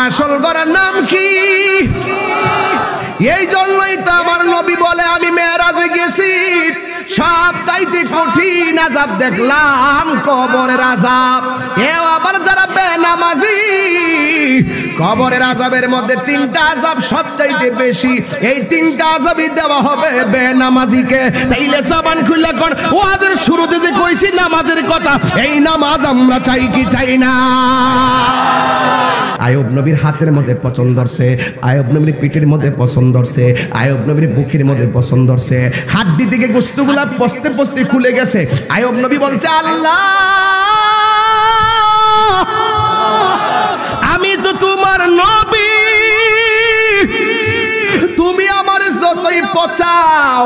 আসল ঘরের নাম কি? এই জন্যই তো আমার নবী বলে আমি মেরাজে গেছি, সব চাইতে কঠিন আযাব দেখলাম কবরের আযাব। এও আবার যারা বেনামাজি, কবরের আযাবের মধ্যে তিনটা আযাব সবচাইতে বেশি, এই তিনটা আযাবই দেওয়া হবে বেনামাজিকে। তাইলে জবান খুলে কোন ওয়াজের শুরুতে যে কইছি নামাজের কথা, এই নামাজ আমরা চাই কি চাই না? আয়ুব নবীর হাতের মধ্যে পছন্দ ধরছে, আয়ুব নবীর পিঠের মধ্যে পছন্দ ধরছে, আয়ুব নবীর বুকের মধ্যে পছন্দ ধরছে, হাড্ডি থেকে গোশতগুলা পচতে পচতে খুলে গেছে। আয়ুব নবী বলছে, আল্লাহ আমি তো তোমার নবী, তুমি আমার যতই পচাও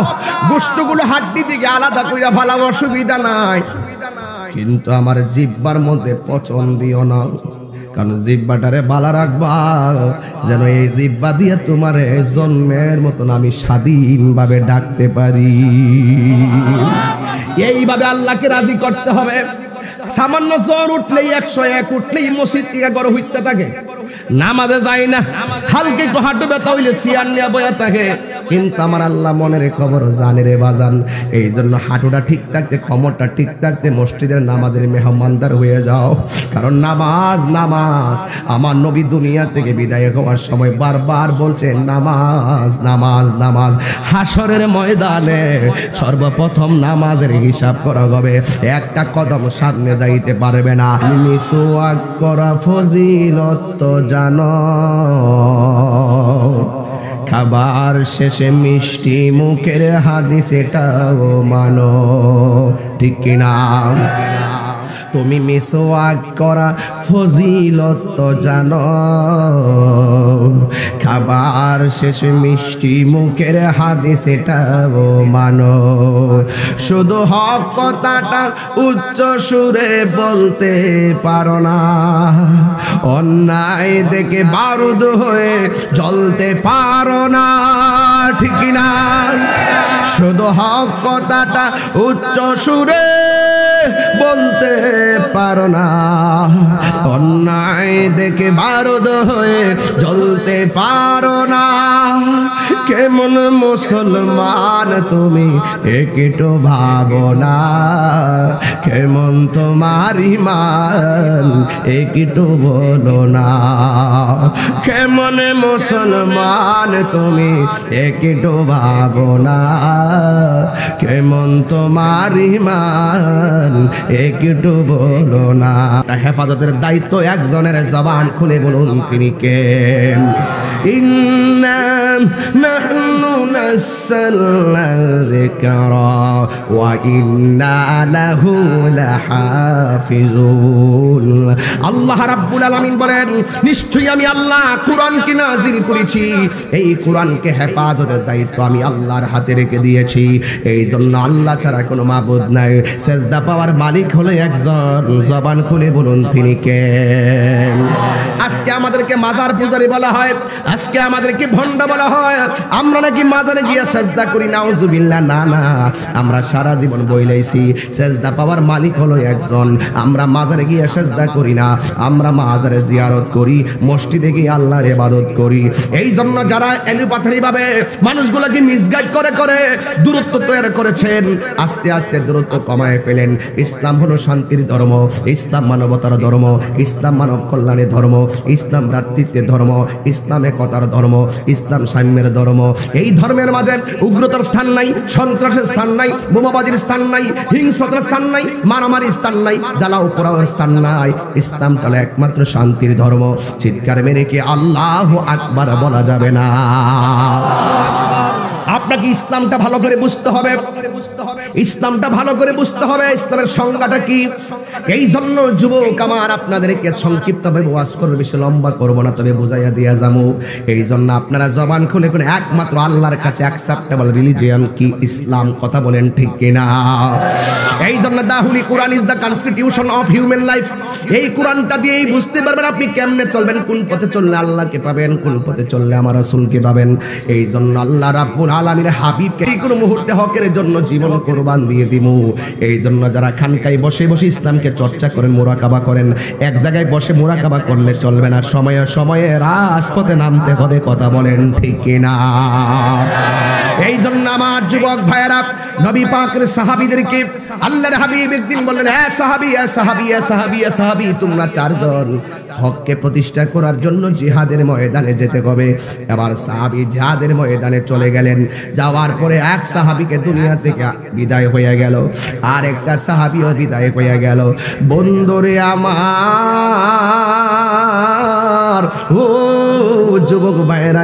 গোশতগুলো হাড্ডি থেকে আলাদা কইরা ফেলাও, অসুবিধা নাই, কিন্তু আমার জিহ্বার মধ্যে পচন দিও না, কারণ জিহ্বাটারে বালা রাখবা, যেন এই জিহ্বা দিয়ে তোমার জন্মের মতন আমি স্বাধীনভাবে ডাকতে পারি। এইভাবে আল্লাহকে রাজি করতে হবে। সামান্য জ্বর উঠলেই 101 উঠলেই মসজিদ থেকে গড় হইতে থাকে, নামাজে যায় না, হালকা একটু হাঁটু ব্যথা হইলে চেয়ার নিয়ে বয়া থাকে, কিন্তু আমার আল্লাহ মনের খবর জানে রে বাজান। এই জন্য হাঁটুটা ঠিক থাকতে, কোমরটা ঠিক থাকতে মসজিদের নামাজের মেহমানদার হয়ে যাও, কারণ নামাজ নামাজ। আমার নবী দুনিয়া থেকে বিদায় হওয়ার সময় বারবার বলছেন নামাজ নামাজ নামাজ। হাসরের ময়দানে সর্বপ্রথম নামাজের হিসাব করা হবে, একটা কদম সামনে যাইতে পারবে না। মিসওয়াক করা ফজিলত জানো, খাবার শেষে মিষ্টি মুখের হাদিস এটাও মানো, ঠিক কিনা? তুমি মিসওয়াক করা ফজিলত জানো, খাবার শেষে মিষ্টি মুখের হাদিস এটাও মানো। শুধু হক কথাটা উচ্চ সুরে বলতে পারো না, অন্যায় দেখে বারুদ হয়ে জ্বলতে পারো না, ঠিক না? শুধু হক কথাটা উচ্চ সুরে বলতে পারো না, অন্যায় দেখে বারুদ হয়ে জ্বলতে পারো না। কেমন মুসলমান তুমি একটু ভাবো না, কেমন তোমার ঈমান একটু বলো না। কেমন মুসলমান তুমি একটু ভাবো না, কেমন তোমার ঈমান একটু বলো না। হেফাজতের দায়িত্ব একজনের, জবান খুলে বলুন তিনি কে? ইন্না নাহনু নাসালনা যিকরা ওয়া ইন্না লাহু লাহাফিজুন। আল্লাহ রাব্বুল আলামিন বলেন, নিশ্চয়ই আমি আল্লাহ কুরআনকে নাজিল করেছি, এই কুরআনকে হেফাজতের দায়িত্ব আমি আল্লাহর হাতে রেখে দিয়েছি। এই জন্য আল্লাহ ছাড়া কোনো মাবুদ নাই, সেজদা পাওয়ার মালিক হলো একজন, জবান খুলে বলুন তিনি কে? আজকে আমাদেরকে মাজার পূজারী বলা হয়, আজকে আমাদেরকে ভণ্ড বলা হয়, আমরা নাকি মাজারে গিয়ে সেজদা করি, নাউজুবিল্লাহ। না না, আমরা সারা জীবন বইলাইছি সেজদা পাওয়ার মালিক হলো একজন, আমরা মাজারে গিয়ে সেজদা করি না, আমরা মাজারে জিয়ারত করি, মসজিদে গিয়ে আল্লাহর ইবাদত করি। এই জন্য যারা এলোপাথারি ভাবে মানুষগুলোকে মিসগাইড করে করে দূরত্ব তৈরি করেছেন, আস্তে আস্তে দূরত্ব কমায় ফেলেন। ইসলাম হলো শান্তির ধর্ম, ইসলাম মানবতার ধর্ম, ইসলাম মানব কল্যাণের ধর্ম, ইসলাম ভ্রাতৃত্বের ধর্ম, ইসলাম একতার ধর্ম, ইসলাম সাম্যের ধর্ম। এই ধর্মের মাঝে উগ্রতার স্থান নাই, সন্ত্রাসের স্থান নাই, বোমাবাজির স্থান নাই, হিংস্রতার স্থান নাই, মারামারির স্থান নাই, জ্বালাও পোড়াওয়ার স্থান নাই। ইসলামটা হলো একমাত্র শান্তির ধর্ম। চিৎকার মেরে কি আল্লাহু আকবার বলা যাবে না? আপনাকে ইসলামটা ভালো করে বুঝতে হবে, ইসলামটা ভালো করে বুঝতে হবে, ইসলামের সংজ্ঞাটা কি। এই জন্য যুবক আমার আপনাদেরকে সংক্ষিপ্তভাবে ওয়াজ করব, বেশি লম্বা করব না, তবে বুঝাইয়া দিয়া যাবো। এই জন্য আপনারা জবান খুলে করে একমাত্র আল্লাহর কাছে অ্যাকসেপ্টেবল রিলিজিয়ন কি? ইসলাম। কথা বলেন ঠিক কিনা? এই জন্য the holy Quran is the constitution of human life. এই কোরআনটা দিয়েই বুঝতে পারবেন আপনি কেমনে চলবেন, কোন পথে চললে আল্লাহকে পাবেন, কোন পথে চললে আমার রাসূলকে পাবেন। এই জন্য আল্লাহ রাব্বুল আলামিন হাবিবকে এই কোন মুহূর্তে হকের জন্য জীবন কুরবান দিয়ে দিমু। এই জন্য যারা খানকায় বসে বসে ইসলামকে চর্চা করেন, মুরাকাবা করেন। এক জায়গায় বসে মুরাকাবা করলে চলবে না, সময়ে সময়ে রাজপথে নামতে হবে। কথা বলেন ঠিক কিনা? এই জন্য আমার যুবক ভাইয়েরা, নবী পাকের সাহাবীদেরকে আল্লাহর হাবিব একদিন বললেন, এ সাহাবী, এ সাহাবী, এ সাহাবী, এ সাহাবী, তোমরা চারজন হককে প্রতিষ্ঠা করার জন্য জিহাদের ময়দানে যেতে হবে। এবার সাহাবী জিহাদের ময়দানে চলে গেলেন। যাওয়ার পরে এক সাহাবীকে দুনিয়া থেকে বিদায় হয়ে গেল, আর একটা সাহাবীও বিদায় হয়ে গেল। বন্ধুরে আমার, ও যুবক ভাইরা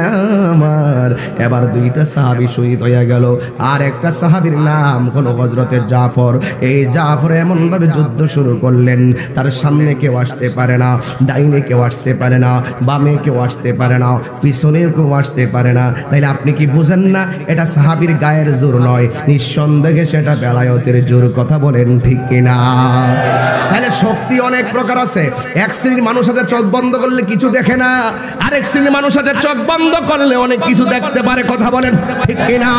আমার, এবার দুইটা সাহাবী শহীদ হয়ে গেল। আর একটা সাহাবীর নাম হলো হযরতে জাফর। এই জাফর এমন ভাবে যুদ্ধ শুরু করলেন, তার সামনে কেউ আসতে পারে না, ডাইনে কেউ আসতে পারে না, বামে কেউ আসতে পারে না, পিছনে কেউ আসতে পারে না। তাইলে আপনি কি বুঝেন না এটা সাহাবীর গায়ের জোর নয়, নিঃসন্দেহে সেটা বেলায়েতের জোর। কথা বলেন ঠিক কিনা? তাহলে শক্তি অনেক প্রকার আছে। এক শ্রেণীর মানুষ আছে চোখ বন্ধ করলে কিছু দেখে না, আরেক শ্রেণীর মানুষ আছে চোখ বন্ধ করলে অনেক কিছু দেখতে পারে। কথা বলেন ঠিক কিনা?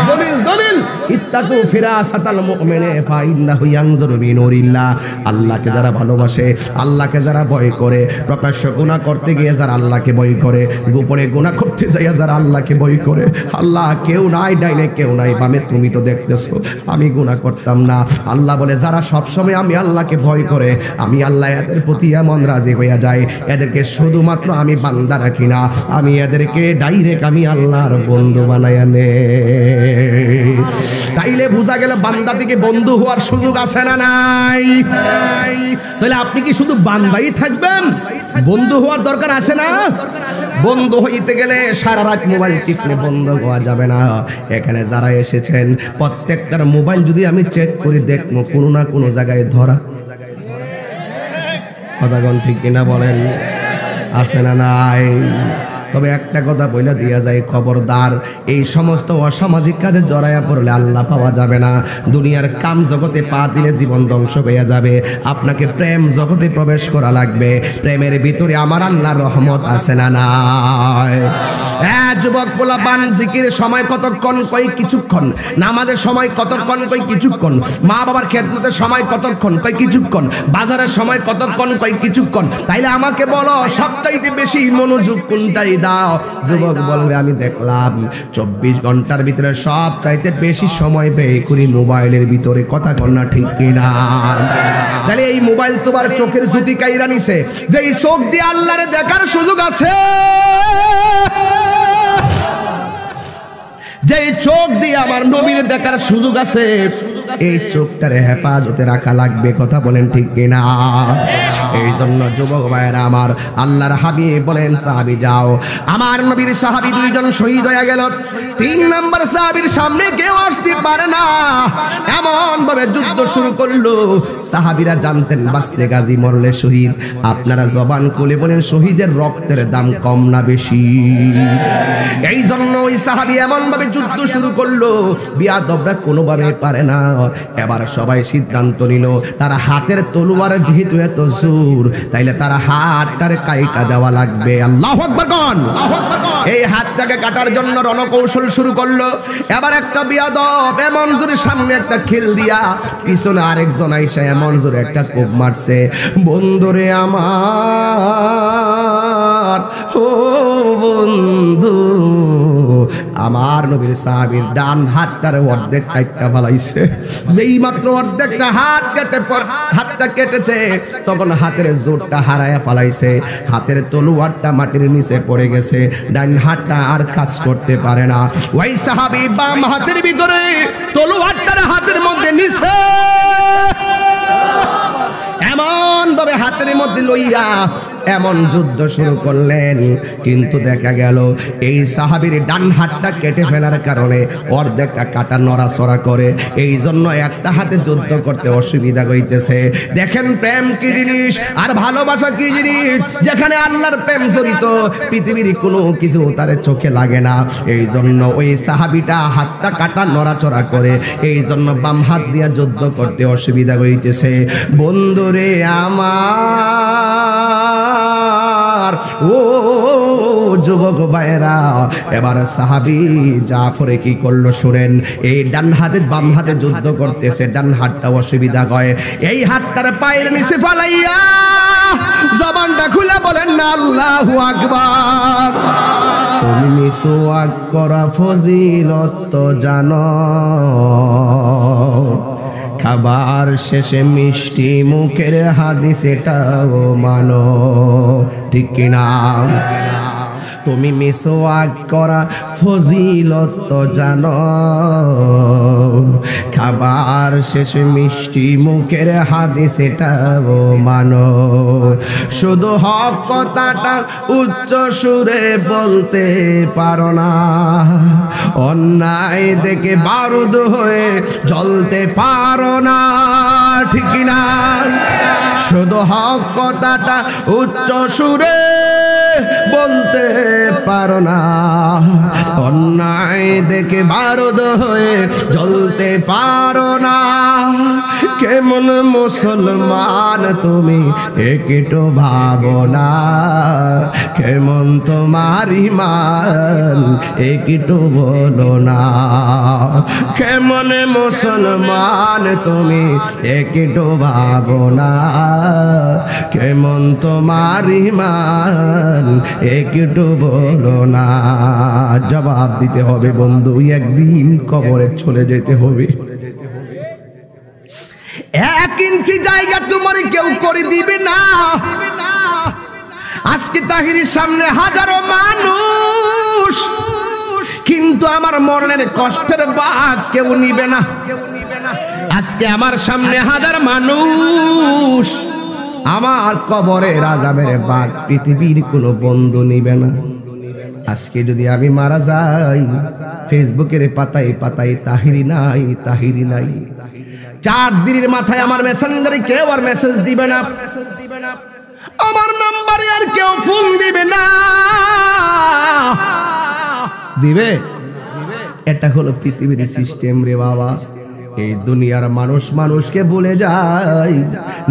দলিল দলিল, ইত্তাকু ফিরাসাতাল মুমিনে ফাইন্নাহু ইয়ানজুরু বিনুরিল্লাহ। আল্লাহকে যারা ভালোবাসে, আল্লাহকে যারা ভয় করে, প্রকাশ্য গুনাহ করতে গিয়ে যারা আল্লাহকে ভয় করে, গোপনে গুনাহ করতে যাইয়া যারা আল্লাহকে ভয় করে, আল্লাহ কেউ নাই ডাইনে, কেউ নাই বামে, তুমি তো দেখতেছো আমি গুনাহ করতাম না। আল্লাহ বলে যারা সবসময় আমি আল্লাহকে ভয় করে, আমি আল্লাহ এদের প্রতি এমন রাজি হইয়া যায়, এদেরকে শুধুমাত্র আমি বান্দা রাখি না, আমি এদেরকে ডাইরেক্ট আমি আল্লাহর বন্ধু বানাইয়া নে। তাইলে বোঝা গেল বান্দা থেকে বন্ধু হওয়ার সুযোগ আছে না নাই? তাহলে আপনি কি শুধু বান্দাই থাকবেন? বন্ধু হওয়ার দরকার আছে না? বন্ধু হইতে গেলে সারা রাত মোবাইল টিপলে বন্ধ হওয়া যাবে না। এখানে যারা এসেছেন প্রত্যেকটার মোবাইল যদি আমি চেক করে দেখবো কোনো না কোনো জায়গায় ধরা। কথাগণ ঠিক কিনা বলেন? আছে না নাই? তবে একটা কথা বইলা দিয়া যায়, খবরদার এই সমস্ত অসামাজিক কাজে জড়াইয়া পড়লে আল্লাহ পাওয়া যাবে না। দুনিয়ার কাম জগতে পা দিলে জীবন ধ্বংস হয়ে যাবে। আপনাকে প্রেম জগতে প্রবেশ করা লাগবে। প্রেমের ভিতরে আমার আল্লাহর রহমত আছে না নাই? যুবক পোলাপান, জিকিরের সময় কতক্ষণ? কই কিছুক্ষণ। নামাজের সময় কতক্ষণ? কই কিছুক্ষণ। মা বাবার খেদমতের সময় কতক্ষণ? কই কিছুক্ষণ। বাজারের সময় কতক্ষণ? কই কিছুক্ষণ। তাইলে আমাকে বলো সবচাইতে বেশি মনোযোগ কোনটাই দাও? যুবক বলবে আমি দেখলাম 24 ঘন্টার ভিতরে সব চাইতে বেশি সময় ব্যয় করি মোবাইলের ভিতরে। কথা কর না ঠিক কিনা? তাহলে এই মোবাইল তোমার চোখের জ্যোতি কাইরা নিছে, যে এই চোখ দিয়ে আল্লাহরে দেখার সুযোগ আছে, যে চোখ দিয়ে আমার নবীর দেখার সুযোগ আছে, এই চোখটারে হেফাজতে রাখা লাগবে। কথা বলেন ঠিক কিনা? এই জন্য যুবক ভাইয়েরা আমার, আল্লাহর হাবিব বলেন সাহাবী যাও। আমার নবীর সাহাবী দুইজন শহীদ হয়ে গেল। 3 নম্বর সাহাবীর সামনে কেউ আসতে পারে না, এমন ভাবে যুদ্ধ শুরু করলো। সাহাবীরা জানতেন বাঁচলে গাজী, মরলে শহীদ। আপনারা জবান খুলে বলেন শহীদের রক্তের দাম কম না বেশি? এই জন্য ওই সাহাবী এমন ভাবে যুদ্ধ শুরু করলো, বিয়াদবরা কোনোভাবে পারে না। এবার সবাই সিদ্ধান্ত নিল তারা হাতের তলোয়ার যেহেতু এত জোর, তাইলে তারা হাতটার কাইটা দেওয়া লাগবে। আল্লাহু আকবার কোন? এই হাতটাকে কাটার জন্য রণকৌশল শুরু করলো। এবার একটা বিয়াদব এমন জোরে সামনে একটা খেল দিয়া, পিছনে আরেকজন আইসা এমন জোরে একটা কোপ মারছে। বন্ধুরে আমার, ও বন্ধু আমার, নবীর সাহাবীর ডান হাতটারে অর্ধেক কাটটা ফেলাইছে। যেই মাত্র অর্ধেকটা হাতটা কেটেছে, তখন হাতের জোরটা হারায়া ফেলাইছে। হাতের তলোয়ারটা মাটির নিচে পড়ে গেছে, ডান হাতটা আর কাজ করতে পারে না। ওই সাহাবী বাম হাতের ভিতরে তলোয়ারটার হাতের মধ্যে নিছে, এমন ভাবে হাতের মধ্যে লইয়া এমন যুদ্ধ শুরু করলেন। কিন্তু দেখা গেল এই সাহাবীর ডান হাতটা কেটে ফেলার কারণে অর্ধেকটা কাটা নড়াচড়া করে, এই জন্য একটা হাতে যুদ্ধ করতে অসুবিধা হইতেছে। দেখেন প্রেম কি জিনিস আর ভালোবাসা কি জিনিস। যেখানে আল্লাহর প্রেম জড়িত, পৃথিবীর কোনো কিছু তার চোখে লাগে না। এই জন্য ওই সাহাবীটা হাতটা কাটা নড়াচড়া করে, এই জন্য বাম হাত দিয়া যুদ্ধ করতে অসুবিধা হইতেছে। বন্ধুরে আমার, ও যুবক ভাইরা, এবার সাহাবী জাফরে কি করলো শুনেন। এই ডান হাতে বাম হাতে যুদ্ধ করতেছে, ডান হাতটা অসুবিধা হয়, এই হাতটার পায়ের নিচে ফালাইয়া জবানটা খুলে বলেন না আল্লাহু আকবার। তুমি মিসওয়াক করা ফজিলত তো জানো, খাবার শেষে মিষ্টি মুখের হাদিস এটাও মানো, ঠিক কিনা? তুমি মিসওয়াক করা ফজিলত তো জানো, খাবার শেষে মিষ্টি মুখের হাদিস এটাও মানো। শুধু হক কথাটা উচ্চ সুরে বলতে পারো না, অন্যায় দেখে বারুদ হয়ে জ্বলতে পারো না, ঠিক না? শুধু হক কথাটা উচ্চ সুরে বলতে পারো না, অন্যায় দেখে বারুদ হয়ে জ্বলতে পারো না। কেমন মুসলমান তুমি একটু ভাবো না, কেমন তোমার ঈমান একটু বলো না। কেমন মুসলমান তুমি একটু ভাবো না, কেমন তোমার ঈমান একটু বলো না। জবাব দিতে হবে বন্ধু, একদিন কবরে চলে যেতে হবে। 1 ইঞ্চি জায়গা তোমার কেউ করে দিবে না। আজকে তাহিরির সামনে হাজারো মানুষ, কিন্তু আমার মরণের কষ্টের ভাগ কেউ নিবে না। আজকে আমার সামনে হাজার মানুষ, আমার কবরের আযাবের ভাগ পৃথিবীর কোনো বন্ধু নিবে না। আজকে যদি আমি মারা যাই, ফেসবুকের পাতায় পাতায় তাহিরি নাই, তাহিরি নাই। 4 দিনের মাথায় আমার মেসেঞ্জারে কেউ আর মেসেজ দিবে না, আমার নাম্বারে আর কেউ ফোন দিবে না। দিবে? এটা হলো পৃথিবীর সিস্টেম রে বাবা। এই দুনিয়ার মানুষ মানুষকে ভুলে যায়,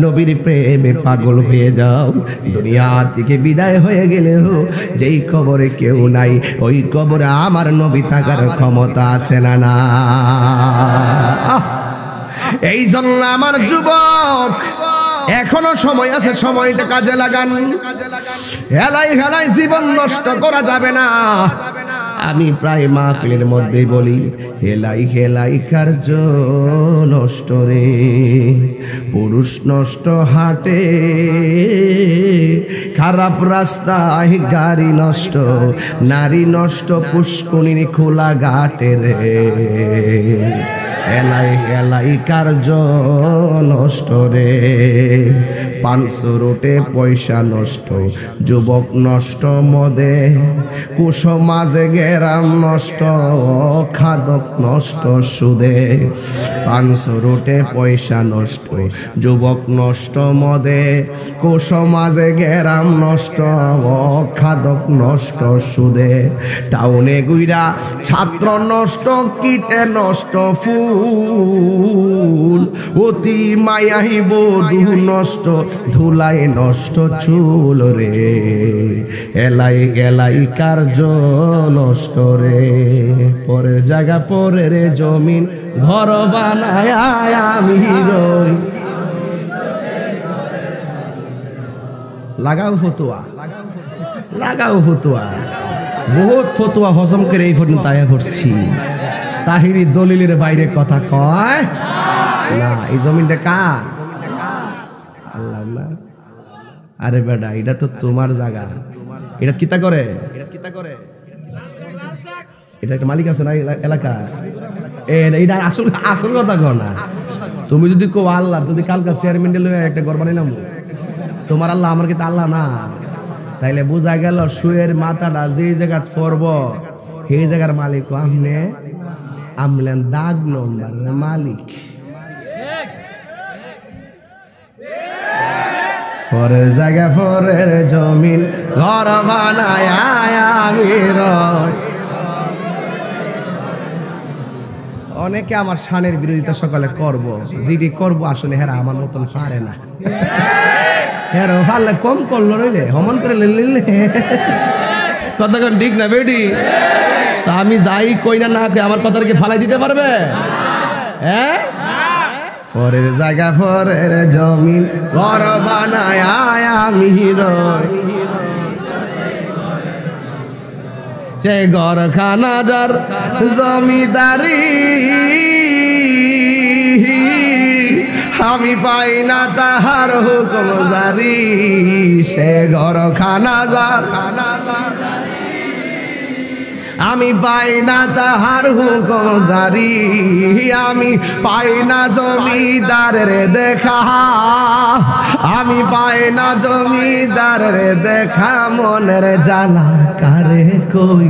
নবীর প্রেমে পাগল হয়ে যাও। দুনিয়া থেকে বিদায় হয়ে গেলেও যেই কবরে কেউ নাই, ওই কবরে আমার নবী থাকার ক্ষমতা আছে না? না। এই জন্য আমার যুবক, এখনো সময় আছে, সময়টা কাজে লাগান। হেলাই হেলাই জীবন নষ্ট করা যাবে না। আমি প্রায় মাহফিলের মধ্যে বলি, হেলাই হেলাই কার্য নষ্ট রে, পুরুষ নষ্ট হাটে, খারাপ রাস্তায় গাড়ি নষ্ট, নারী নষ্ট পুষ্করিণীর খোলা ঘাটে রে। হেলাই হেলাই কার্য নষ্ট রে, 500 রোটে পয়সা নষ্ট, যুবক নষ্ট মদে, কুসমাজে গেরাম নষ্ট, খাদক নষ্ট সুদে। 500 রোটে পয়সা নষ্ট, যুবক নষ্ট মদে, কুসমাজে গেরাম নষ্ট, খাদক নষ্ট সুদে। টাউনে গুইরা ছাত্র নষ্ট, কীটে নষ্ট ফুল, অতি মায়াই বধূ নষ্ট, ধুলাই নষ্ট চুল রে। এলাই এলাই কার্য নষ্ট রে, পরের জায়গা পরের জমিন ঘর বানায় আমি রই। লাগাও ফতুয়া, লাগাও ফতুয়া। বহুত ফতুয়া হজম করে এই পর্যন্ত আয়া করছি। তাহিরি দলিলের বাইরে কথা কয় না। এই জমিনটা কার? আল্লাহ না। আরে বেটা, এটা তো তোমার জায়গা। এটা কিতা করে? এটা একটা মালিক আছে না এলাকা? এটা আসল আসল কথা কো না। তুমি যদি কো আল্লাহ, যদি কালকা চেয়ারম্যান লয়ে একটা ঘর বানাইলাম, তোমার আল্লাহ আমার কি আল্লাহ না? তাইলে বোঝা গেল শুয়ের মাথাটা যে জায়গা পড়ব, সেই জায়গার মালিক আমনে, আমলেন দাগ নম্বর মালিক। পরের জায়গা পরের জমিন ঘর বানায় আমি রই। অনেকে আমার শানের বিরোধিতা সকালে করব, জিডি করব, আসলে হেরা আমার মতন পারে না। হেরা পারলে কম করলো নইলে হমন করে নিলে কথা কোন ঠিক না বেটি? তা আমি যাই কই না না আমার কথার কি ফালাই দিতে পারবে? হ্যাঁ, পরের জায়গা পরের জমিন ঘর বানায় আমি রই, সে ঘর খানা যার জমিদারি আমি পাই না তাহার হুকুম জারি, সে ঘর খানা যার আমি পাই না তাহার হুকুম জারি, আমি পাই না জমিদারের দেখা, আমি পাই না জমিদারের দেখা, মনের জ্বালা কারে কই।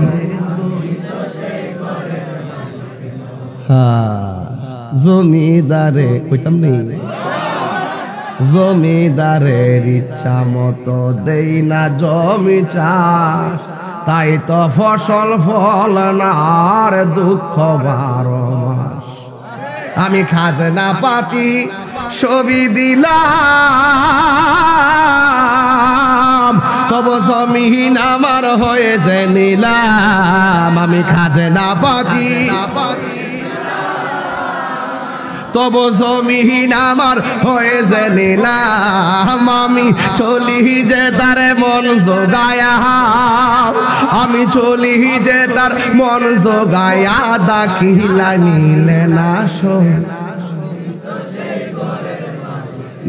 জমিদারে কইতাম নেই, জমিদারের ইচ্ছা মতো দেই না জমি চাষ, তাই তো ফসল ফল না আর দুঃখ 12 মাস। আমি খাজনা পাতি ছবি দিলাম, তবু জমিন আমার হয়েছে নিলাম। আমি খাজনা পাতি তবু জমিন আমার হয়ে যে নিলাম। আমি চলি যে তার মন জোগায়া, আমি চলি যে তার মন জোগায়া, দাখিলা নিলে না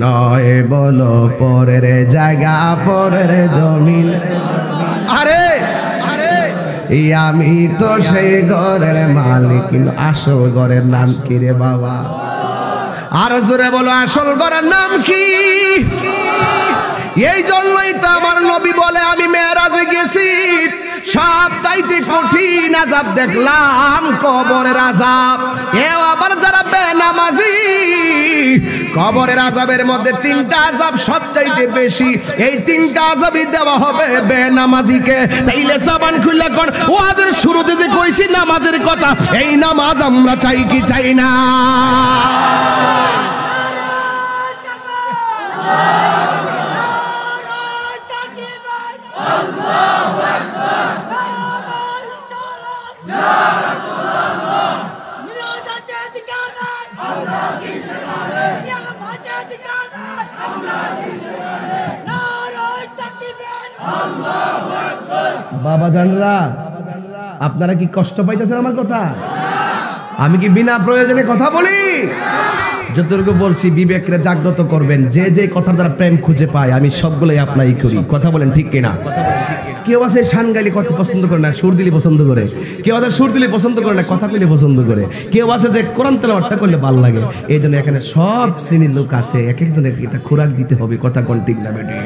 নয় বলো পরের জায়গা পরের জমিন। আরে আমি তো সেই ঘরের মালিক, আসল ঘরের নাম কি রে বাবা? আরো জোরে বলো, আসল ঘরের নাম কি? এই জন্যই তো আমার নবী বলে, আমি মেরাজে গেছি, সব চাইতে কঠিন আযাব দেখলাম কবরের আযাব। এও আবার যারা বেনামাজি, কবরের আযাবের মধ্যে 3টা আযাব সবচাইতে বেশি, এই 3টা আযাবই দেওয়া হবে বেনামাজিকে। তাইলে জবান খুলে কোন ওয়াজের শুরুতে যে কইছি নামাজের কথা, এই নামাজ আমরা চাই কি চাই না? বাবা জানরা, আপনারা কি কষ্ট পাইতেছেন আমার কথা? আমি কি বিনা প্রয়োজনে কথা বলি? যতটুকু বলছি বিবেকরে জাগ্রত করবেন। যে যে কথার দ্বারা প্রেম খুঁজে পায় আমি সবগুলোই অ্যাপ্লাই করি। কথা বলেন ঠিক কিনা? কেউ আছে শান গাইলে কথা পছন্দ করে না, সুর দিলে পছন্দ করে। কেউ আছে সুর দিলে পছন্দ করে না, কথা কইলে পছন্দ করে। কেউ আছে যে কোরআন তেলাওয়াতটা করলে ভালো লাগে। এই জন্য এখানে সব শ্রেণীর লোক আছে, এক একজনের এটা খোরাক দিতে হবে। কথা কোন ঠিক না বেটি?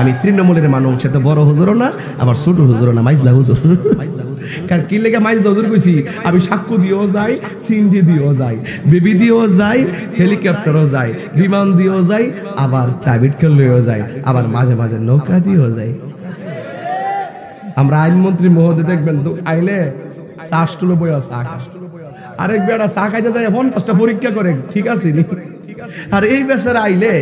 আমি তৃণমূলের মানুষ, সে তো বড় হুজুরও না আবার ছোট হুজুরও না, মাইজলা হুজুর। কারণ কি লেগে মাইজলা হুজুর কইছি, আমি সাক্ষ্য দিয়েও যাই, সিন্ডি দিয়েও যাই, বেবি দিয়েও যাই, হেলিকপ্টারও যাই, বিমান দিয়েও যাই, আবার প্রাইভেট করলেও যাই, আবার মাঝে মাঝে নৌকা দিয়েও যাই। আমরা আইনমন্ত্রী মহোদয় দেখবেন তো আইলে চা স্টুলো বই আছে, আরেক বেড়া চা খাইতে যায় 50টা পরীক্ষা করে, ঠিক আছে নি? আর এই বেচারা আইলে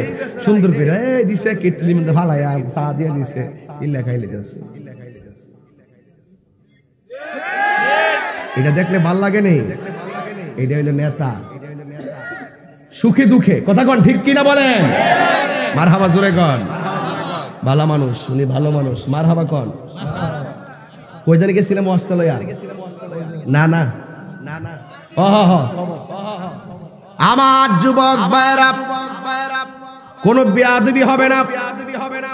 সুন্দর করে এই দিছে কেটলি মধ্যে ফালাইয়া চা দিয়ে দিছে, ইল্লা খাইলে যাচ্ছে। এটা দেখলে ভাল লাগে নেই? এটা হইলো নেতা, সুখে দুঃখে। কথা কন ঠিক কিনা বলেন? মারহাবা জোরে কন। ভালো মানুষ, উনি ভালো মানুষ, মারহাবা কন। কই জানি গেছিলাম অস্ট্রেলিয়া? না না না না, আমার যুবক ভাইরা কোন বেয়াদবি হবে না।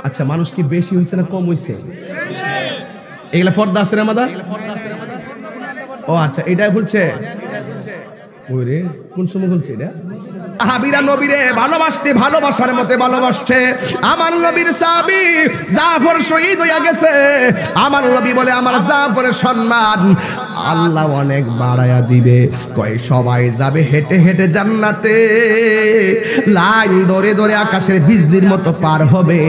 আচ্ছা, মানুষ কি বেশি হইছে না কম হইছে? এগুলা ফর্দা আছে না মাদা? ও আচ্ছা, এটাই বলছে। ওরে কোন সময় বলছে এটা? সাহাবীরা নবীরে ভালোবাসতে ভালোবাসার মতে ভালোবাসছে। আমার নবীর সাহাবী জাফর শহীদ হইয়া গেছে। আমার নবী বলে আমার জাফরের সম্মান আল্লাহ অনেক বাড়ায়া দিবে। কয় সবাই যাবে হেঁটে হেঁটে জান্নাতে, লাইন ধরে ধরে আকাশের বিজলির মতো পার হবে,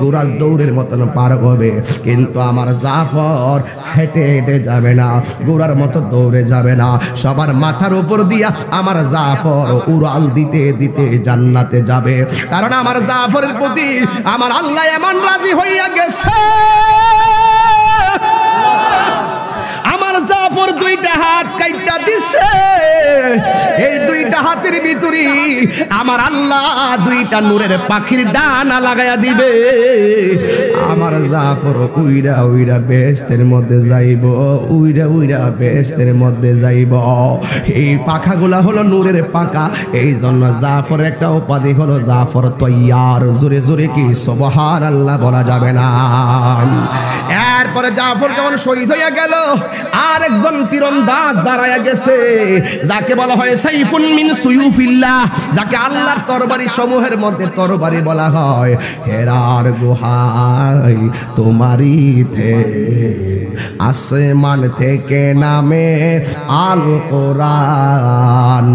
ঘোড়ার দৌড়ের মতন পার হবে, কিন্তু আমার জাফর হেঁটে হেঁটে যাবে না, ঘোড়ার মতো দৌড়ে যাবে না, সবার মাথার উপর দিয়া আমার জাফর উড়াল দিতে দিতে জান্নাতে যাবে। কারণ আমার জাফরের প্রতি আমার আল্লাহ এমন রাজি হইয়া গেছে। আমার আল্লাহ দুইটা নূরের পাখির ডানা লাগাইয়া দিবে। আমার জাফর উইরা উইরা বেহেশতের মধ্যে যাইব, উইরা উইরা বেহেশতের মধ্যে যাইব। এই পাখাগুলা হলো নূরের পাখা, এই জন্য জাফরের একটা উপাধি হলো জাফর তৈয়ার। জোরে জোরে কি সুবহানাল্লাহ বলা যাবে না? এরপরে জাফর যখন শহীদ হইয়া গেল, আর একজন তীরন্দাজ দাঁড়ায়া গেছে, যাকে বলা হয় সাইফুন মিন সুয়ুফিল্লাহ, যাকে আল্লাহর তরবারি সমূহের মধ্যে তরবারি বলা হয়। হেরার গুহায় তোমারই থে আসমান থেকে নামে আল কোরআন,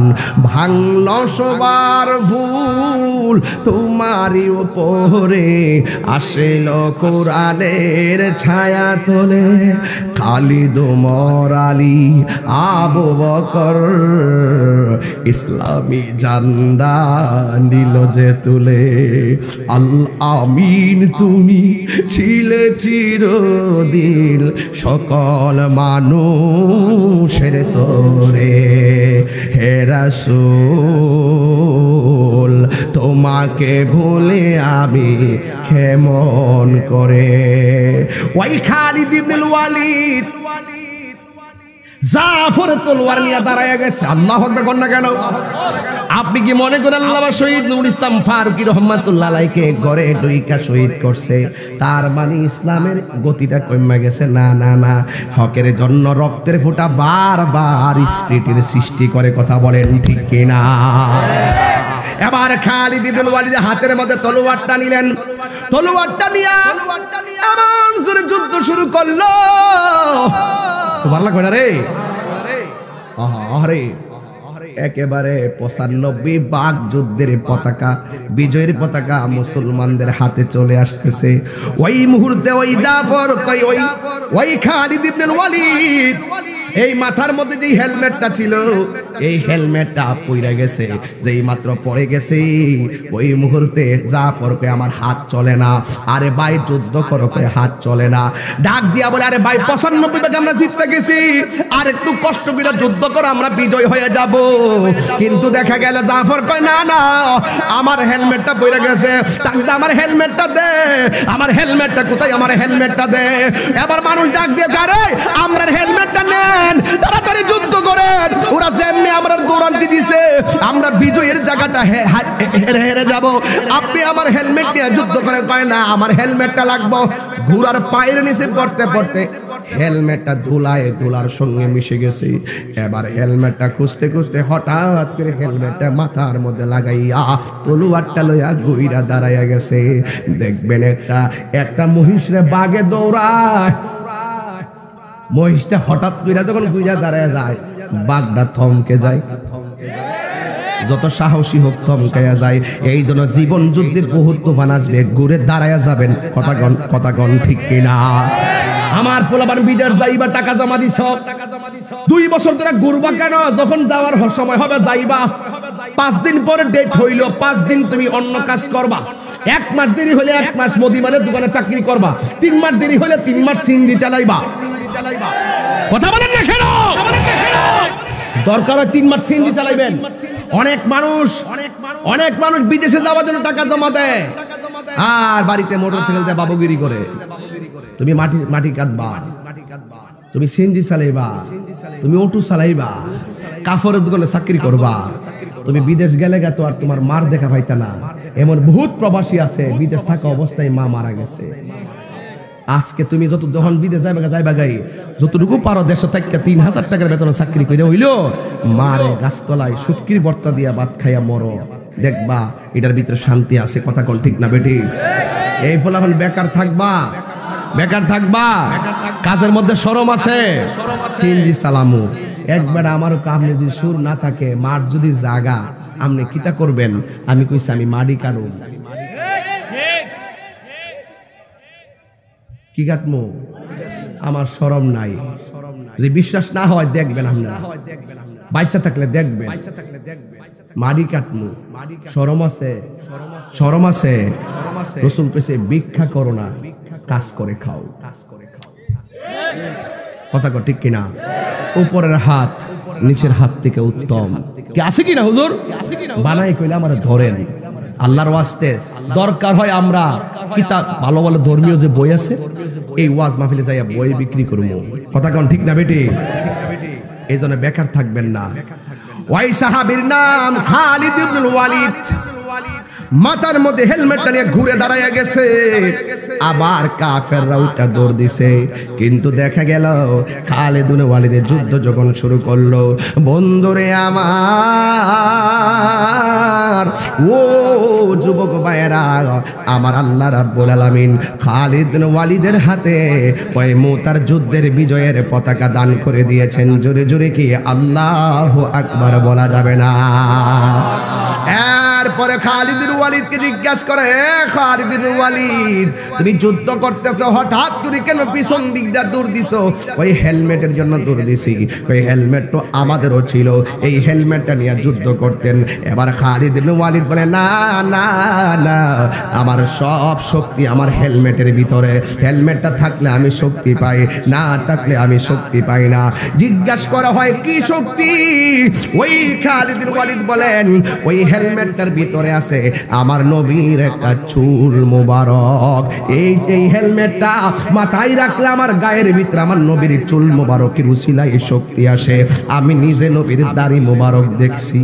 ভাঙল সবার ভুল তোমারই উপরে, আসিল কোরআনের ছায়া তোলে। খালিদ ওমর আলী আবু বকর ইসলামী ঝান্ডা নিল যে তুলে। আল আমিন তুমি ছিলে চিরদিন সকল মানুষের তোরে। হে রাসূল তোমাকে ভুলে আমি কেমন করে। ওই খালিদ ইবনুল ওয়ালিদ জাফর তলোয়ার নিয়ে দাঁড়ায় গেছে। আল্লাহু আকবার কর না কেন? আপনি কি মনে করেন আল্লামা শহীদ নূর ইসলাম ফারুকী রহমাতুল্লাহ আলাইহিকে ঘরে ডুইকা শহীদ করছে, তার মানে ইসলামের গতিটা কমে গেছে? না না না, হকের জন্য রক্তের ফোঁটা বারবার স্পিরিটের সৃষ্টি করে। কথা বলেন ঠিক কিনা? এবার খালিদ ইবনুল ওয়ালিদ হাতের মধ্যে তলোয়ারটা নিলেন, তলোয়ারটা নিয়ে এমন জোরে যুদ্ধ শুরু করলো। সুবহানাল্লাহ কইনা রে? আরে একেবারে 95 বাঘ যুদ্ধের পতাকা, বিজয়ের পতাকা মুসলমানদের হাতে চলে আসতেছে। ওই মুহূর্তে ওই জাফর ওই খালিদ ইবনুল ওয়ালিদ এই মাথার মধ্যে যে হেলমেটটা ছিল, এই হেলমেটটা পড়ে গেছে। যেই মাত্র পড়ে গেছে, ওই মুহূর্তে জাফরকে আমার হাত চলে না। আরে ভাই যুদ্ধ করো, হাত চলে না। ডাক দিয়া বলে, আরে ভাই 95 ভাগে আমরা জিততে গেছি, আর একটু কষ্ট করে যুদ্ধ করো, আমরা বিজয় হয়ে যাব। কিন্তু দেখা গেল জাফর কয়, না না, আমার হেলমেটটা পড়ে গেছে, তাহলে আমার হেলমেটটা দে। আমার হেলমেটটা কোথায়? আমার হেলমেটটা দে। এবার মানুষ ডাক দিয়ে, আরে আমরা হেলমেটটা নেন, তাড়াতাড়ি যুদ্ধ করেন। ওরা যেমনি আমরা দৌড়ান্তি দিছে, আমরা বিজয়ের জায়গাটা হেরে যাব। আপনি আমার হেলমেট নিয়ে যুদ্ধ করেন। পায় না, আমার হেলমেটটা লাগবো। ঘোড়ার পায়ের নিচে পড়তে পড়তে হেলমেটটা ধুলার সঙ্গে মিশে গেছে। এবার হেলমেটটা খুঁজতে খুঁজতে হঠাৎ করে হেলমেটটা মাথার মধ্যে লাগাইয়া তলোয়ারটা লইয়া গুইরা দাঁড়াইয়া গেছে। দেখবেন একটা মহিষরে বাগে দৌড়ায়, মহিষটা হঠাৎ করে যখন গুইরা দাঁড়ায় যায়, বাঘটা থমকে যায়। যত সাহসী হোক থমকাইয়া যায়। এই জন্য জীবন যুদ্ধে বহুত তুফান আসবে, ঘুরে দাঁড়াইয়া যাবেন। কথাগণ ঠিক কিনা? আমার পোলাপান বিদেশ যাইবা, টাকা জমা দিছ, 2 বছর ধরে ঘুরবা কেন? যখন যাওয়ার সময় হবে যাইবা। 5 দিন পরে ডেট হইল, 5 দিন তুমি অন্য কাজ করবা। 1 মাস দেরি হলে 1 মাস মুদিমালের দোকানে চাকরি করবা। 3 মাস দেরি হলে 3 মাস সিন্ডি চালাইবা। কথা বলেন না কেন? দরকার হয় 3 মাস সিন্ডি চালাইবেন। অনেক মানুষ বিদেশে যাওয়ার জন্য টাকা জমা দেয়, আর বাড়িতে মোটরসাইকেল দিয়ে বাবুগিরি করে। তুমি মাটি কাটবা, তুমি সিন্ডি চালাইবা, তুমি অটো চালাইবা, কাপড়ের দোকানে চাকরি করবা। তুমি বিদেশ গেলে তো আর তোমার মার দেখা পাইতা না। এমন বহুত প্রবাসী আছে বিদেশ থাকা অবস্থায় মা মারা গেছে। আজকে তুমি যখন বিদেশ যাইবা গাই, যতটুকু পারো দেশে থাকা 3000 টাকার বেতনে চাকরি করে হইল, মারে গাছতলায় শুটকির ভর্তা দিয়া ভাত খাইয়া মরো, দেখবা এটার ভিতরে শান্তি আছে। কথা কোন ঠিক না বেটি? এই ফলাফল বেকার থাকবা, কাজের মধ্যে শরম আছে। সিন্ডি সালামু একবার আমারও কাম যদি সুর না থাকে, মার যদি জাগা, আপনি কিতা করবেন? আমি কইছি আমি মাটি কাটু। কি কাটমু? আমার শরম নাই। যদি বিশ্বাস না হয় দেখবেন, আপনারা বাচ্চা থাকলে দেখবেন, মাটি কাটমু। শরম আছে। রাসূল কইছে ভিক্ষা করো না, কাজ করে খাও। কথা ঠিক কিনা? উপরের হাত নিচের হাত থেকে উত্তম। কি আছে কি না হুজুর? বানাই কইলে আমার ধরেন আল্লাহর ওয়াস্তে দরকার হয় আমরা কিতাব ভালো ভালো ধর্মীয় যে বই আছে এই ওয়াজ মাহফিলে যাইয়া বই বিক্রি করব। কথা কোন ঠিক না বেটি? এই জন্য বেকার থাকবেন না। ওই সাহাবীর নাম খালিদ ইবনুল ওয়ালিদ। মাথার মধ্যে হেলমেটটা নিয়ে ঘুরে দাঁড়ায় গেছে, আবার কাফেররা উল্টা দৌড় দিছে। কিন্তু দেখা গেল খালিদ ইবনুল ওয়ালিদের যুদ্ধ যখন শুরু করলো, বন্ধুরে আমার ও যুবক ভাইয়েরা, আমার আল্লাহ রাব্বুল আলামিন খালিদ ইবনুল ওয়ালিদের হাতে ওই মুতার যুদ্ধের বিজয়ের পতাকা দান করে দিয়েছেন। জোরে জোরে কি আল্লাহু আকবার বলা যাবে না? এরপরে খালিদ ইবনুল ওয়ালিদকে জিজ্ঞাসা করে, খালিদ ইবনুল ওয়ালিদ তুমি যুদ্ধ করতেছো, হঠাৎ করে কেন পিছন দিক দিয়ে দৌড় দিছো? ওই হেলমেটের জন্য দৌড় দিছি। ওই হেলমেট তো আমাদেরও ছিল, এই হেলমেটটা নিয়ে যুদ্ধ করতেন। এবার খালিদ ইবনুল ওয়ালিদ বলে, না না না, আমার সব শক্তি আমার হেলমেটের ভিতরে। হেলমেটটা থাকলে আমি শক্তি পাই, না থাকলে আমি শক্তি পাই না। জিজ্ঞাসা করা হয় কি শক্তি? ওই খালিদ ইবনুল ওয়ালিদ বলেন, ওই হেলমেটটার ভিতরে আছে আমার নবীর একটা চুল মোবারক। এই হেলমেটটা মাথায় রাখলে আমার গায়ের ভিতরে আমার নবীর চুল মোবারকের উসিলায় শক্তি আসে। আমি নিজে নবীর দাড়ি মোবারক দেখছি,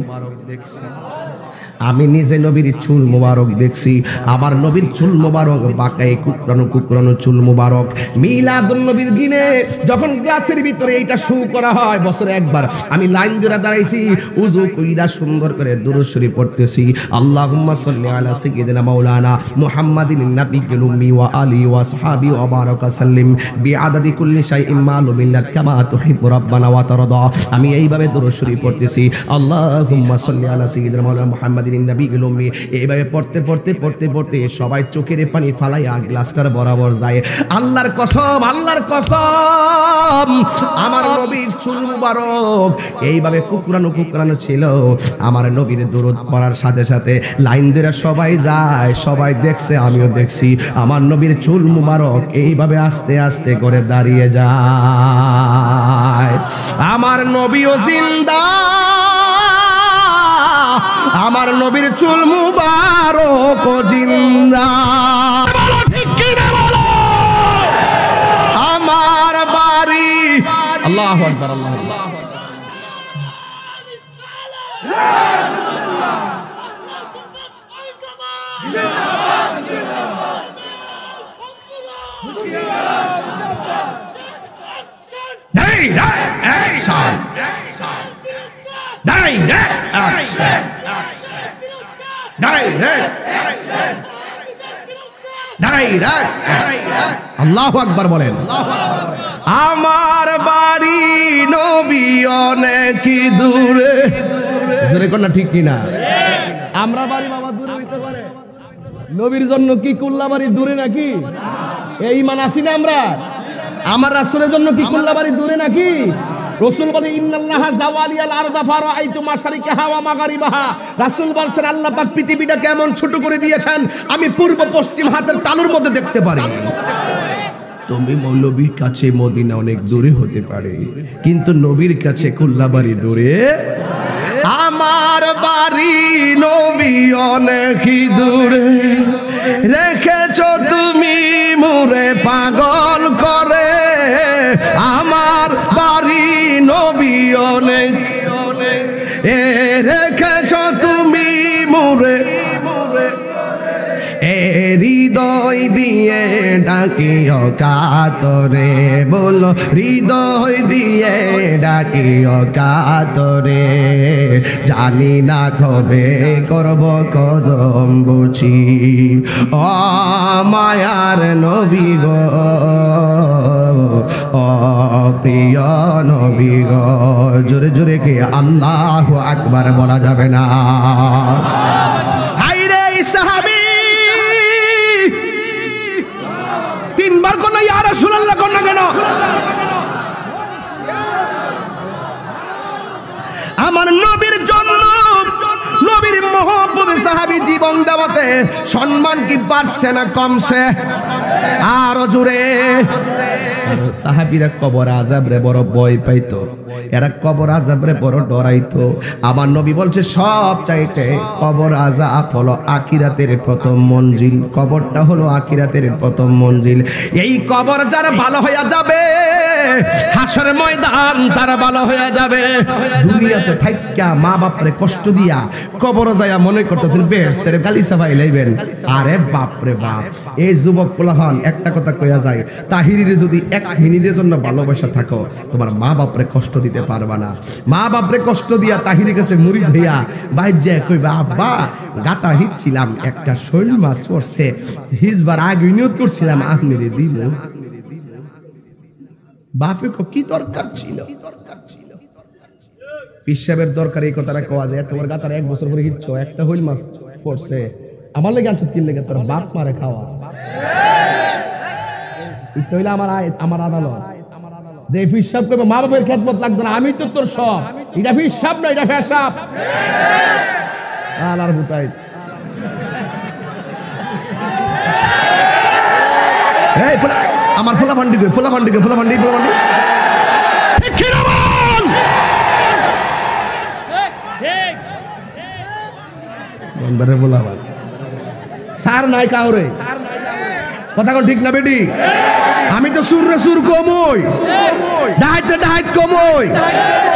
আমি নিজে নবীর চুল মোবারক দেখছি। আমার নবীর চুল মোবারক বাঁকায় কুকরানো কুকরানো চুল মোবারক। মিলাদুন নবীর দিনে যখন গ্লাসের ভিতরে এইটা শু করা হয় বছরে একবার, আমি লাইন ধরে দাঁড়াইছি, উযু কইরা সুন্দর করে দুরূদ শরীফ পড়তেছি, আল্লাহুম্মা সাল্লি আলা সাইয়্যিদিনা মাওলানা মুহাম্মাদিন নাবিয়্যিল উম্মি ওয়া আলি ওয়া আসহাবি ওয়া বারাকা সাল্লিম বিআদাদি কুল্লি শাইইন মালুমিন লাক কামা তুহিব্বু রাব্বানা ওয়া তারদা। আমি এইভাবে দুরূদ শরীফ পড়তেছি, আল্লাহুম্মা সাল্লি আলা সাইয়্যিদিনা মাওলানা মুহাম্মাদিন নাবিয়্যিল উম্মি। এইভাবে পড়তে পড়তে পড়তে পড়তে সবাই চোখের পানি ফালাইয়া গ্লাসটার বরাবর যায়। আল্লাহর কসম, আল্লাহর কসম, আমার নবীর চুল মুবারক এইভাবে কুকরানো কুকরানো ছিল। আমার নবীর দরুদ পড়ার সাথে সাথে লাইন ধরে সবাই যায়, সবাই দেখছে, আমিও দেখছি। আমার নবীর চুল মুবারক এইভাবে আস্তে আস্তে করে দাঁড়িয়ে যায়। আমার নবীও জিন্দা, আমার নবীর চুল মুবারক জিন্দা। আমার বাড়ি আল্লাহু আকবার, আল্লাহু আকবার। আল্লাহু আকবার বলেন। আমার বাড়ি নবী অনেক দূরে, জোরে কোন না ঠিক কিনা? আমরা বাড়ি বাবা দূরে হইতে পারে, নবীর জন্য কি কুল্লা বাড়ি দূরে নাকি? এই মান আসি না আমরা? আমার রাসূলের জন্য কি কুল্লা বাড়ি দূরে নাকি? রাসূল বলে ইন্নাল্লাহা জাওয়ালিয়াল আরদা ফারাআইতু মাশারিকাহা ওয়া মাগারিবাহা। রাসূল বলছেন আল্লাহ পাক পৃথিবীটা কেমন ছোট করে দিয়েছেন, আমি পূর্ব পশ্চিম হাতের তালুর মধ্যে দেখতে পারি। তুমি নবীর কাছে মদিনা অনেক দূরে হতে পারে, কিন্তু নবীর কাছে কুল্লা বাড়ি দূরে। আমার বাড়ি নবী অনেক দূরে, রেখেছো তুমি মুরে পাগল করে। আমার বাড়ি নবী অনেক রেখেছো তুমি মুরে, হৃদয় দিয়ে ডাকিও কাতরে, বলো হৃদয় দিয়ে ডাকিও কাতরে। জানি না কবে করব কদম বুঝি, ও মায়ার নবী গো, ও প্রিয় নবী গো। জোরে জোরে কে আল্লাহু আকবার বলা যাবে না? হায়রে সাহাবী তিনবার কোন ইয়া রাসূলুল্লাহ কোন না কেন? আমার নবীর জন্য, নবীর মহব্বতে সাহাবী জীবন দেওয়াতে সম্মান কি বাড়ছে না কমছে? আরো জোরে। সাহাবীরা কবর আযাবরে বড় ভয় পাইতো, এরা কবর আযাবরে বড় ডরাইতো। আমার নবী বলছে সব চাইতে কবর আযাব হলো আখিরাতের প্রথম মঞ্জিল। কবরটা হলো আখিরাতের প্রথম মঞ্জিল। এই কবর যারা ভালো হয়ে যাবে, হাসরের ময়দান তারা ভালো হয়ে যাবে। দুনিয়াতে থাইকা মা বাপরে কষ্ট দিয়া কবর যায়া মনে করতেছেন বেহেশতের গালিসা ভাই লাইবেন। আরে বাপ রে বাপ, এই যুবক পোলাহান একটা কথা কইয়া যায়, তাহিরির যদি এক মিনিটের জন্য ভালোবাসা থাকো, তোমার মা বাপরে কষ্ট দিতে পারবা না। মা বাপরে কষ্ট দিয়া তাহিরের কাছে মুড়ি ধইয়া বাইর যায় কইবা, আব্বা গাতা হিটছিলাম, একটা শৈল মাছ পড়ছে, হিজবার আগে নিয়ত করছিলাম আপনিরে দিব। বাপে কি দরকার ছিল? পিসাবের দরকার এই কথাটা কোয়া যায়। তোমার গাতার 1 বছর পরে হিচ্ছ, একটা হইল মাছ পড়ছে, আমার লেগে আনছত কি লেগে? তোর বাপ মারে খাওয়া। এটা হইলে আমার আদালত যে পিসাব করবে মা বাপের খেদমত লাগবে না, আমি তো তোর সব। এটা পিসাব না, এটা পেশাব। আলার বুতাই এই আমার ফোলা ফান্ডি কই, ফোলা ফান্ডি কই, ফোলা ফান্ডি, ফোলা ফান্ডি ঠিক কি না বল? ঠিক বন্ধরে বলা বল সার নাই কাউরে, কথা কোন ঠিক না বেটি? আমি তো সুরে সুর কমই, ডাহাইতে ডাহাইত কমই,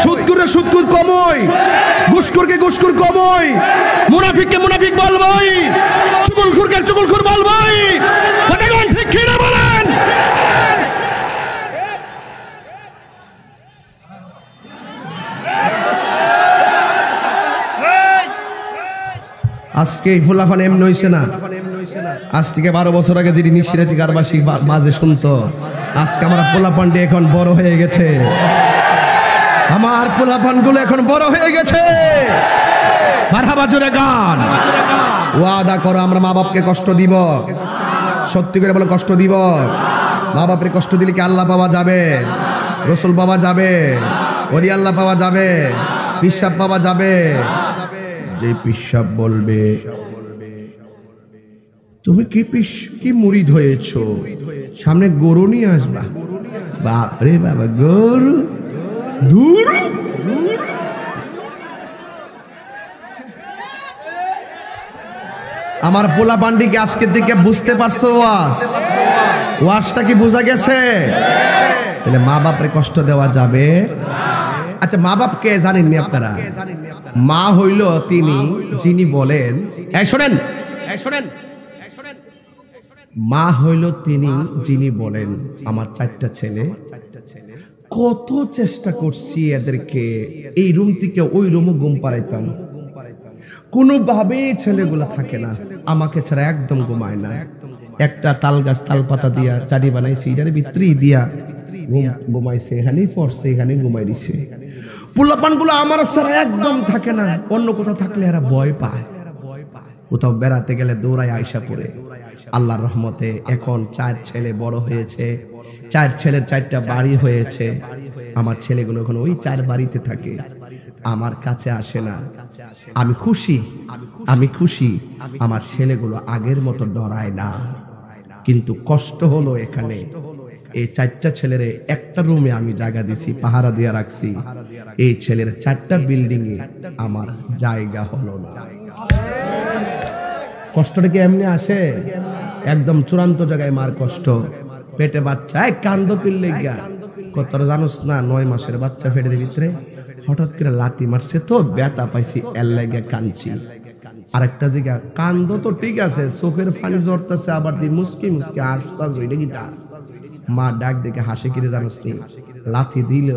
সুদকুরে সুদকুর কমই, ঘুষখোরকে ঘুষখোর কমই, মুনাফিককে মুনাফিক বলবই, চুগলখোরকে চুগলখোর বলবই। কথা কোন ঠিক কি না বলেন? আজকে এই ফুলাফান এমন হইছে না। আজ থেকে 12 বছর আগে যিনি নিশিরাতি কারবাসী মাঝে শুনতো, আজকে আমার পোলাপানটি এখন বড় হয়ে গেছে। আমার পোলাপান গুলো এখন বড় হয়ে গেছে। মারহাবা জোরে গান। ওয়াদা করো আমরা মা বাপকে কষ্ট দিব, সত্যি করে বলো কষ্ট দিব। মা বাপের কষ্ট দিলে কি আল্লাহ পাওয়া যাবে? রসুল পাওয়া যাবে? ওলি আল্লাহ পাওয়া যাবে? পিসাব পাওয়া যাবে? যে পিসাব বলবে তুমি কি মুরিদ হয়েছো, সামনে গরু নিয়ে আসবা, বাপরে বাবা গরু দূর। আমার পোলা বান্ডিকে আজকের দিকে বুঝতে পারছো? ওয়াজটা কি বোঝা গেছে? তাহলে মা বাপরে কষ্ট দেওয়া যাবে? আচ্ছা মা বাপকে জানেননি আপনারা? মা হইল তিনি যিনি বলেন, শোনেন শোনেন, মা হইল তিনি যিনি বলেন আমার 4টা ছেলে, কত চেষ্টা করছি এদেরকে এই রুম থেকে ওই রুমও ঘুম পাড়াইতাম, কোনোভাবেই ছেলেগুলা থাকে না, আমাকে ছাড়া একদম ঘুমায় না। একটা তাল গাছ তাল পাতা দিয়া চারি বানাইছি, এটার ভিতরেই দিয়া ঘুমাইছে, এখানেই পড়ছে, এখানেই ঘুমাই দিছে। পোলাপানগুলো আমার ছাড়া একদম থাকে না, অন্য কোথাও থাকলে এরা ভয় পায়, কোথাও বেড়াতে গেলে দৌড়ায় আয়সা পড়ে। আল্লাহর রহমতে এখন 4 ছেলে বড় হয়েছে, 4 ছেলের 4টা বাড়ি হয়েছে। আমার ছেলেগুলো এখন ওই 4 বাড়িতে থাকে, আমার কাছে আসে না। আমি খুশি, আমি খুশি আমার ছেলেগুলো আগের মতো ডরায় না। কিন্তু কষ্ট হলো এখানে, এই 4টা ছেলের একটা রুমে আমি জায়গা দিছি, পাহারা দিয়ে রাখছি। এই ছেলের 4টা বিল্ডিং এ আমার জায়গা হলো না। কষ্টটা কি এমনি আসে? একদম চূড়ান্ত জায়গায় মার কষ্ট। পেটে বাচ্চা, কান্দ কিনলে গা কতটা জানোস না? 9 মাসের বাচ্চা পেটের ভিতরে হঠাৎ করে লাথি মারছে, তো ব্যথা পাইছি, এর লাগে কাঁদছি। আরেকটা জায়গা কান্দ তো ঠিক আছে, চোখের পানি ঝরতেছে, আবার দি মুসকি মুসকি হাসতাছ, ওইটা কি তা? মা ডাক দেখে হাসে, কিরে জানোস নি? লাথি দিল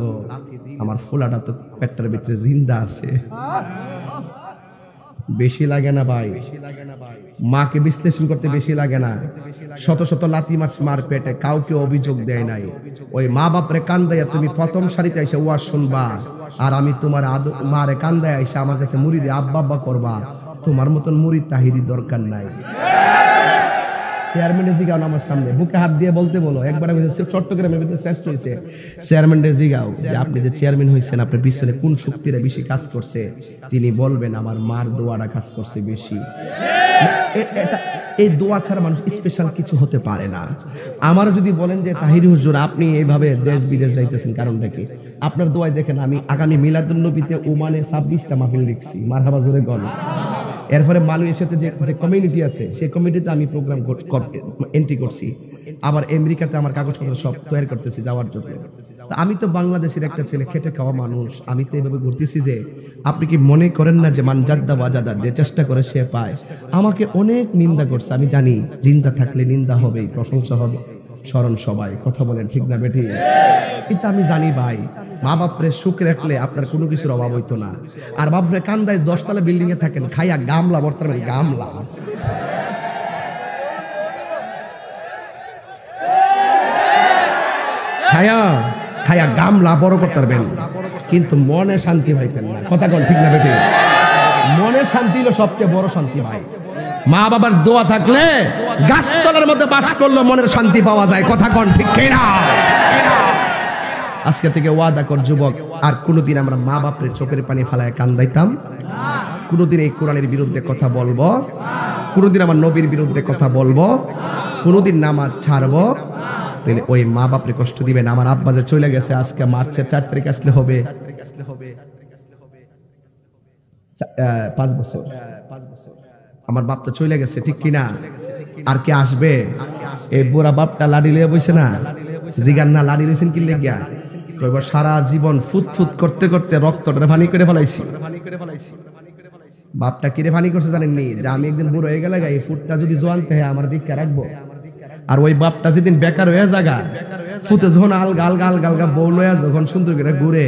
আমার ফোলাটা তো পেটটার ভিতরে জিন্দা আছে। বেশি লাগে না ভাই? মাকে বিশ্লেষণ করতে বেশি লাগে না? শত শত লাথি মারছে মার পেটে, কাউকে অভিযোগ দেয় নাই। ওই মা বাপরে কান্দাইয়া তুমি প্রথম সারিতে এসে ওয়াজ শুনবা, আর আমি তোমার মারে কান্দায় এসে আমার কাছে মুড়ি দিয়ে আব্বা আব্বা করবা। তোমার মতন মুড়ি তাহিরি দরকার নাই। চেয়ারম্যানের জিগাও আমার সামনে, বুকে হাত দিয়ে বলতে বলো, একবার চট্টগ্রামের ভিতরে শ্রেষ্ঠ হয়েছে। চেয়ারম্যানের জিগাও যে আপনি যে চেয়ারম্যান হয়েছেন, আপনার পিছনে কোন শক্তিরা বেশি কাজ করছে? তিনি বলবেন আমার মার দোয়াটা কাজ করছে বেশি। এই দোয়া ছাড়া মানুষ স্পেশাল কিছু হতে পারে না। আমার যদি বলেন যে তাহিরি হুজুর আপনি এইভাবে দেশ বিদেশ যাইতেছেন কারণটা কি, আপনার দোয়ায় দেখেন আমি আগামী মিলাদুন্নবীতে ওমানে 26টা মাহফিল লিখছি, মারহাবা জোরে গল। এরপরে মালয়েশিয়াতে যে কমিউনিটি আছে সেই কমিউনিটিতে আমি প্রোগ্রাম এন্ট্রি করছি, আবার আমেরিকাতে আমার কাগজপত্র সব তৈরি করতেছি যাওয়ার জন্য। তা আমি তো বাংলাদেশের একটা ছেলে, খেটে খাওয়া মানুষ, আমি তো এইভাবে ঘুরতেছি যে আপনি কি মনে করেন না যে মানজাদ্দা ওয়াজাদা, যে চেষ্টা করে সে পায়। আমাকে অনেক নিন্দা করছে, আমি জানি জিন্দা থাকলে নিন্দা হবেই, প্রশংসা হবে, স্মরণ সবাই, কথা বলেন ঠিক না বেঠি? কিন্তু আমি জানি ভাই, মা বাপরে সুখ রাখলে আপনার কোনো কিছুর অভাব হইতো না। আর বাপরে কান্দায় 10 তলা বিল্ডিং এ থাকেন, খাইয়া গামলা বর্তমানে গামলা, খায়া গামলা বড় করতে পারবেন, কিন্তু মনে শান্তি পাইতেন না। কথা কন ঠিক না বেঠি? মনে শান্তি হলো সবচেয়ে বড় শান্তি ভাই। মা বাবার দোয়া থাকলে গাছতলার মধ্যে বাস করলে মনের শান্তি পাওয়া যায়। কথা কন ঠিক না? আজকে থেকে ওয়াদা কর যুবক, আর কোনোদিন আমরা মা বাপের চোখের পানি ফালায় কান্দাইতাম, কোনোদিন এই কোরআনের বিরুদ্ধে কথা বলবো, কোনোদিন আমার নবীর বিরুদ্ধে কথা বলবো, কোনোদিন নামাজ ছাড়বো, তাহলে ওই মা বাপরে কষ্ট দিবেন। আমার আব্বা যে চলে গেছে, আজকে মার্চের 4 তারিখ আসলে হবে 5 বছর। আমার বাপ তো চলে গেছে, ঠিক কিনা? আর কি আসবে? এই বুড়া বাপটা লাড়ি লইয়া বইছে না, জিগান না লাড়ি লইছেন কি লেগিয়া? কইবা সারা জীবন ফুটফুট করতে করতে রক্তটা ফানি করে ফেলাইছি। বাপটা কিরে ফানি করছে জানেননি? যে আমি একদিন বুড়ো হয়ে গেলে এই ফুটটা যদি জোয়ানতে হয় আমার দিকটা রাখবো। আর ওই বাপটা যেদিন বেকার হয়ে জাগা, ফুটে যখন আলগা আলগা আলগা আলগা বউ লইয়া যখন সুন্দর করে ঘুরে,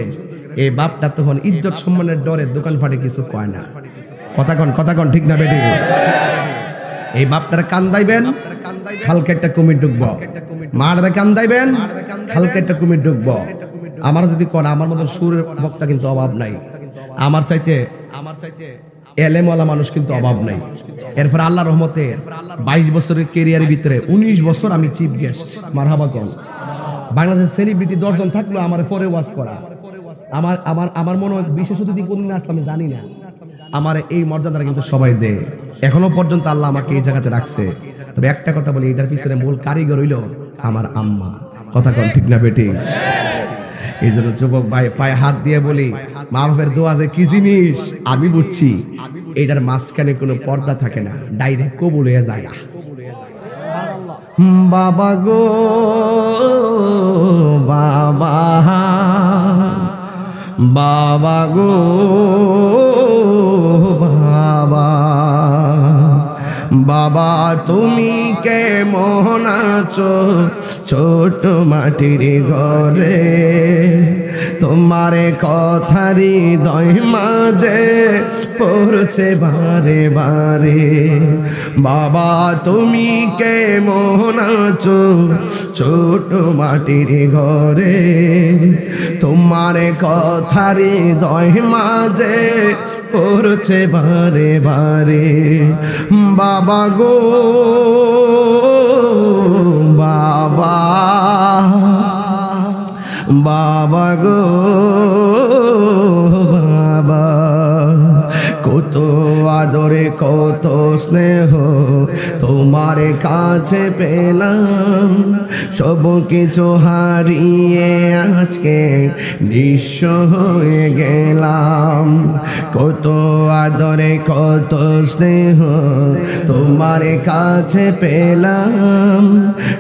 এই বাপটা তখন ইজ্জত সম্মানের ডরে দোকান ফাটে কিছু কয় না। কথা কন ঠিক না বেটি? এই বাপটার কান্দাইবেন, খালকে একটা কুমির ঢুকবো। মারে কান্দাইবেন, খালকে একটা কুমির ঢুকবো। আমার যদি কোন আমার মতন সুরের বক্তা কিন্তু অভাব নাই, আমার চাইতে এলেমওয়ালা মানুষ কিন্তু অভাব নাই। এরপর আল্লাহ রহমতে 22 বছরের ক্যারিয়ারের ভিতরে 19 বছর আমি চিফ গেস্ট। মারহাবা কন। বাংলাদেশের সেলিব্রিটি 10 জন থাকলো আমার পরে ওয়াজ করা। আমার মনে হয় বিশেষ অতিথি কোনদিন আসলাম আমি জানি না, আমার এই মর্যাদাটা কিন্তু সবাই দেয়। এখনো পর্যন্ত আল্লাহ আমাকে এই জায়গাতে রাখছে। তবে একটা কথা বলি, এটার পিছনে মূল কারিগর হইল আমার আম্মা। কথা কন ঠিক না বেটি? এই জন্য যুবক ভাই পায়ে হাত দিয়ে বলি, মা বাপের দোয়া যে কি জিনিস আমি বুঝছি। এটার মাঝখানে কোনো পর্দা থাকে না, ডাইরেক্ট কবুল হয়ে যায়। বাবা গো বাবা, বাবা গো বাবা, বাবা তুমি কেমন আছো ছোট মাটির ঘরে, তোমার কথারি হৃদয় মাঝে পড়ছে বারে বারে। বাবা তুমি কেমন আছো ছোট মাটির ঘরে, তোমার কথারি হৃদয় মাঝে পড়ছে বারে বারে। বাবা গো বাবা, বাবা গো বাবা, কত আদরে কত স্নেহ তোমার কাছে পেলাম, সব কিছু হারিয়ে আজকে নিঃস্ব হয়ে গেলাম। কত আদরে কত স্নেহ তোমার কাছে পেলাম,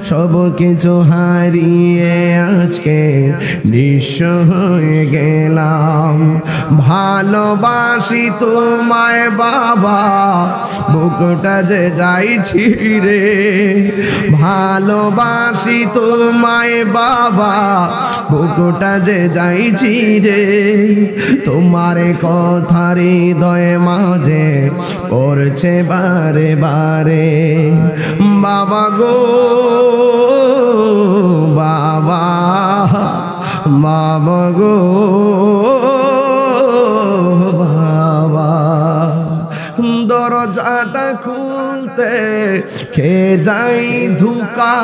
সব কিছু হারিয়ে আজকে নিঃস্ব হয়ে গেলাম। ভালোবাসি তোমায় বাবা, বুকটা যে যাইছি রে। ভালোবাসি তোমায় বাবা, বুকটা যে যাইছি রে। তোমার কথার হৃদয় মাঝে পড়ছে বারে বারে। বাবা গো বাবা, বাবা গো বাবা, দরজাটা খুলতে খে যাই ধোকা,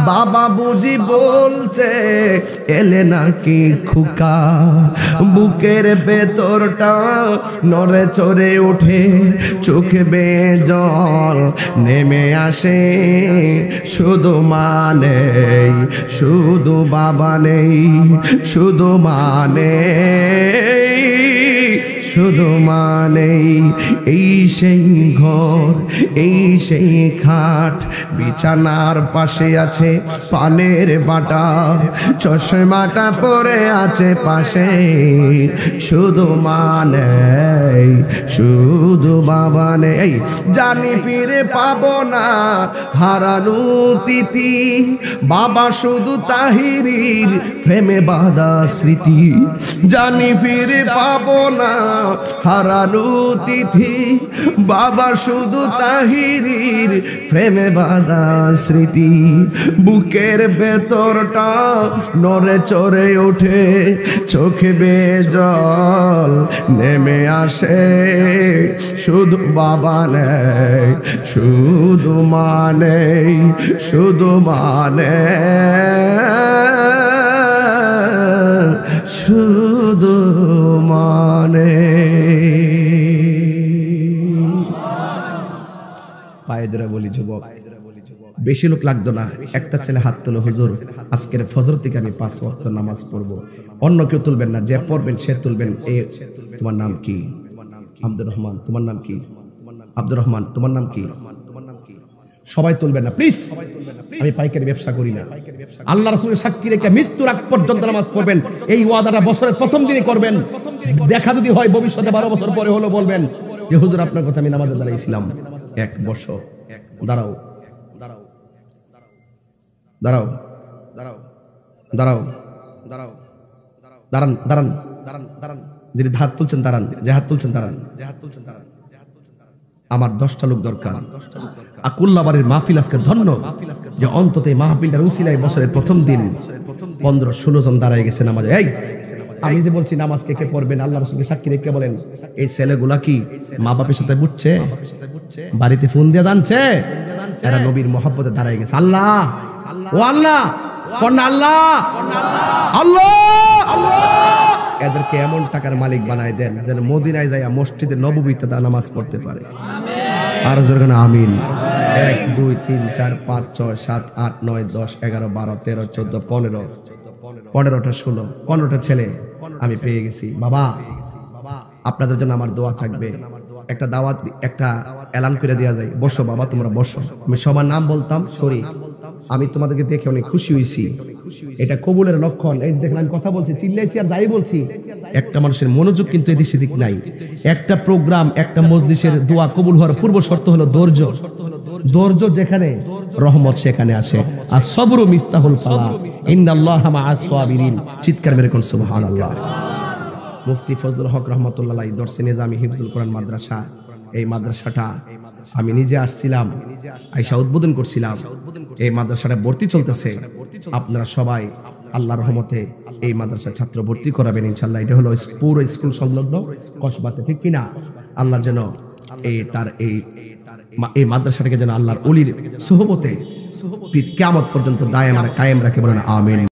বাবা বুঝি বলছে এলে নাকি খুকা, বুকের ভেতরটা নড়ে চড়ে ওঠে, চোখে বেয়ে জল নেমে আসে। শুধু মা নেই, শুধু বাবা নেই, শুধু মা নেই, শুধু মা নেই। এই সেই ঘর, এই সেই খাট, বিছানার পাশে আছে পানের বাটার, চশমাটা পরে আছে পাশে। শুধু মা নেই, শুধু বাবা নেই। জানি ফিরে পাবো না হারানো তিথি, বাবা শুধু তাহিরির প্রেমে বাঁধা স্মৃতি। জানি ফিরে পাবো না হারানো তিথি, বাবা শুধু তাহিরির প্রেমে বাঁধা স্মৃতি। বুকের ভেতরটা নড়ে চড়ে ওঠে, চোখে বেয়ে জল নেমে আসে। শুধু বাবা নেই, শুধু মা নেই, শুধু মা নেই, শুধু মানে। পায়ে ধরে বলি যুবক, বেশি লোক লাগতো না, একটা ছেলে হাত তোলো, হুজুর আজকের ফজর থেকে আমি 5 ওয়াক্ত নামাজ পড়বো। অন্য কেউ তুলবেন না, যে পড়বেন সে তুলবেন। তোমার নাম কি? আব্দুর রহমান। তোমার নাম কি? আব্দুর রহমান। তোমার নাম কি? সবাই তুলবেন না প্লিজ, আমি পাইকারি ব্যবসা করি না। আল্লাহ রাসূলের সাক্ষী রেখে মৃত্যুর আগ পর্যন্ত নামাজ পড়বেন, এই ওয়াদাটা বছরের প্রথম দিনে করবেন। দেখা যদি হয় ভবিষ্যতে 12 বছর পরে হলো, বলবেন যে হুজুর আপনার কথা আমি নামাজে দাঁড়াইছিলাম 1 বছর। দাঁড়াও দাঁড়াও দাঁড়াও দাঁড়াও দাঁড়াও দাঁড়াও দাঁড়ান দাঁড়ান দাঁড়ান দাঁড়ান, যিনি হাত তুলছেন দাঁড়ান, যে হাত তুলছেন দাঁড়ান, যে হাত তুলছেন দাঁড়ান। আমার 10টা লোক দরকার। আকুল্লাবাড়ির মাহফিল আজকে ধন্য যে অন্তত এই মাহফিলটার উসিলায় বছরের প্রথম দিন 15-16 জন দাঁড়ায় গেছে নামাজে। এই আমি যে বলছি নামাজ কে কে পড়বেন, আল্লাহ রাসূলকে সাক্ষী রেখে বলেন, এই ছেলেগুলা কি মা বাপের সাথে বুঝছে? বাড়িতে ফোন দিয়ে জানছে? এরা নবীর মহব্বতে দাঁড়ায় গেছে। আল্লাহ, ও আল্লাহ, কোন আল্লাহ, আল্লাহ, আল্লাহ, এদেরকে এমন টাকার মালিক বানায় দেন যেন মদিনায় যায় মসজিদে নববীতে নামাজ পড়তে পারে। আর যেন আমিন। 1 2 3 4 5 6 7 8 9 10 11 12 13 14 15 15টা 16 15টা ছেলে আমি পেয়ে গেছি। বাবা আপনাদের জন্য আমার দোয়া থাকবে। একটা দাওয়াত, একটা এলান করে দেওয়া যায়, বসো বাবা তোমরা বসো। আমি সবার নাম বলতাম, সরি আমি তোমাদেরকে দেখে অনেক খুশি হয়েছি, এটা কবুলের লক্ষণ। এই দেখেন আমি কথা বলছি, চিল্লাইছি আর যাই বলছি, একটা মানুষের মনোযোগ কিন্তু এদিক সেদিক নাই। একটা প্রোগ্রাম, একটা মজলিসের দোয়া কবুল হওয়ার পূর্ব শর্ত হলো ধৈর্য। ধৈর্য যেখানে রহমত সেখানে আসে। আর সবরু মিফতাহুল ফালাহ, ইন্নাল্লাহা মাআস সাবিরিন। চিৎকার মেরে কোন সুবহানাল্লাহ। মুফতি ফজলুল হক রহমাতুল্লাহ আলাইহি দরসে নিজামি হিফজুল কোরআন মাদ্রাসা, এই মাদ্রাসাটা আমি নিজে আসছিলাম, আইসা উদ্বোধন করছিলাম। এই মাদ্রাসাটা ভর্তি চলতেছে। আপনারা সবাই আল্লাহর রহমতে এই মাদ্রাসার ছাত্র ভর্তি করাবেন ইনশাআল্লাহ। এটা হলো পুরো স্কুল সংলগ্ন কসবাতে, ঠিক কিনা? আল্লাহর যেন এই মাদ্রাসাটাকে যেন আল্লাহর ওলির সুহবতে কিয়ামত পর্যন্ত দায়েম আর কায়েম রাখে, বলেন আমিন।